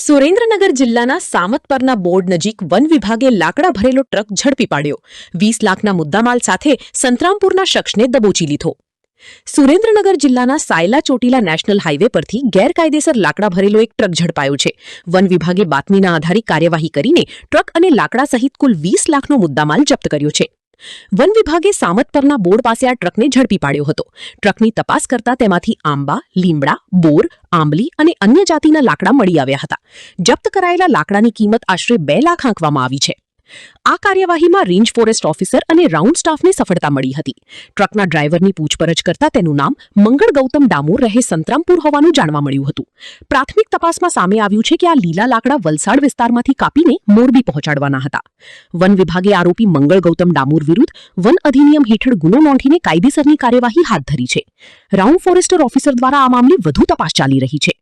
સુરેન્દ્રનગર જિલ્લાના સામતપરના બોર્ડ નજીક વન વિભાગે લાકડા ભરેલો ટ્રક ઝડપી પાડ્યો. 20 લાખના મુદ્દામાલ સાથે સંતરામપુરના શખ્સને દબોચી લીધો. સુરેન્દ્રનગર જિલ્લાના સાયલા ચોટીલા નેશનલ હાઈવે પરથી ગેરકાયદેસર લાકડા ભરેલો એક ટ્રક ઝડપાયો છે. વન વિભાગે બાતમીના આધારે કાર્યવાહી કરીને ટ્રક અને લાકડા સહિત કુલ 20 લાખનો મુદ્દામાલ જપ્ત કર્યો છે. વન વિભાગે સામતપરના બોર્ડ પાસે આ ટ્રકને ઝડપી પાડ્યો હતો. ટ્રકની તપાસ કરતા તેમાંથી આંબા, લીમડા, બોર, આંબલી અને અન્ય જાતિના લાકડા મળી આવ્યા હતા. જપ્ત કરાયેલા લાકડાની કિંમત આશરે 2 લાખ આંકવામાં આવી છે. આ કાર્યવાહીમાં રેન્જ ફોરેસ્ટ ઓફિસર અને રાઉન્ડ સ્ટાફને સફળતા મળી હતી. ટ્રકના ડ્રાઈવરની પૂછપરછ કરતા તેનું નામ મંગળ ગૌતમ ડામોર રહે સંતરામપુર હોવાનું જાણવા મળ્યું હતું. પ્રાથમિક તપાસમાં સામે આવ્યું છે કે આ લીલા લાકડા વલસાડ વિસ્તારમાંથી કાપીને મોરબી પહોંચાડવાના હતા. વન વિભાગે આરોપી મંગળ ગૌતમ ડામોર વિરુદ્ધ વન અધિનિયમ હેઠળ ગુનો નોંધીને કાયદેસરની કાર્યવાહી હાથ ધરી છે. રાઉન્ડ ફોરેસ્ટર ઓફિસર દ્વારા આ મામલે વધુ તપાસ ચાલી રહી છે.